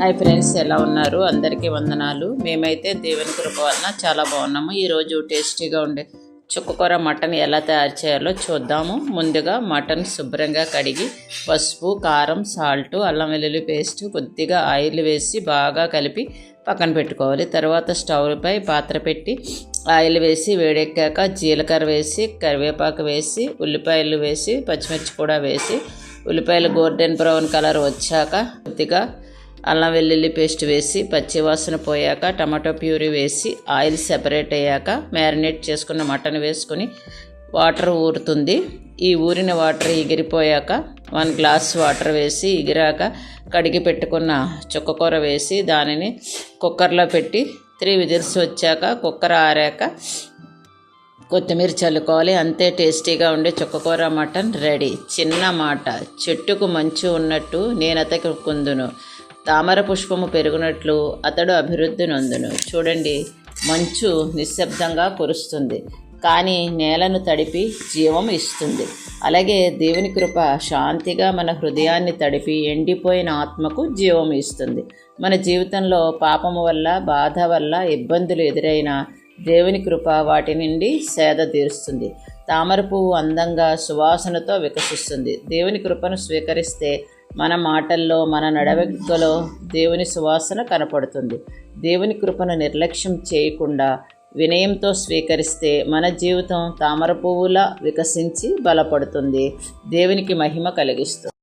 Hi friends, ఎలా ఉన్నారు? అందరికీ వందనాలు. మేమైతే దేవుని కృప వలన చాలా బాగున్నాము. ఈరోజు టేస్టీగా ఉండే చుక్కకూర మటన్ ఎలా తయారు చేయాలో చూద్దాము. ముందుగా మటన్ శుభ్రంగా కడిగి పసుపు, కారం, సాల్ట్, అల్లం వెల్లుల్లి పేస్ట్, కొద్దిగా ఆయిల్ వేసి బాగా కలిపి పక్కన పెట్టుకోవాలి. తర్వాత స్టవ్పై పాత్ర పెట్టి ఆయిల్ వేసి వేడెక్కాక జీలకర్ర వేసి, కరివేపాకు వేసి, ఉల్లిపాయలు వేసి, పచ్చిమిర్చి కూడా వేసి, ఉల్లిపాయలు గోల్డెన్ బ్రౌన్ కలర్ వచ్చాక కొద్దిగా అల్లం వెల్లుల్లి పేస్ట్ వేసి పచ్చివాసన పోయాక టమాటో ప్యూరీ వేసి ఆయిల్ సెపరేట్ అయ్యాక మ్యారినేట్ చేసుకున్న మటన్ వేసుకొని వాటర్ ఊరుతుంది. ఈ ఊరిన వాటర్ ఎగిరిపోయాక 1 గ్లాస్ వాటర్ వేసి ఎగిరాక కడిగి పెట్టుకున్న చుక్కకూర వేసి దానిని కుక్కర్లో పెట్టి 3 విజిల్స్ వచ్చాక కుక్కర్ ఆరాక కొత్తిమీర చల్లుకోవాలి. అంతే, టేస్టీగా ఉండే చుక్కకూర మటన్ రెడీ. చిన్న మాట, చెట్టుకు మంచు ఉన్నట్టు నేనతకి కుందును, తామర పుష్పము పెరుగునట్లు అతడు అభివృద్ధి నొందును. చూడండి, మంచు నిశ్శబ్దంగా కురుస్తుంది, కానీ నేలను తడిపి జీవం ఇస్తుంది. అలాగే దేవుని కృప శాంతిగా మన హృదయాన్ని తడిపి ఎండిపోయిన ఆత్మకు జీవం ఇస్తుంది. మన జీవితంలో పాపము వల్ల, బాధ వల్ల ఇబ్బందులు ఎదురైనా దేవుని కృప వాటి నుండి సేద తీరుస్తుంది. తామర పువ్వు అందంగా సువాసనతో వికసిస్తుంది. దేవుని కృపను స్వీకరిస్తే మన మాటల్లో, మన నడవడికలో దేవుని సువాసన కనపడుతుంది. దేవుని కృపను నిర్లక్ష్యం చేయకుండా వినయంతో స్వీకరిస్తే మన జీవితం తామర పువ్వులా వికసించి బలపడుతుంది. దేవునికి మహిమ కలిగిస్తుంది.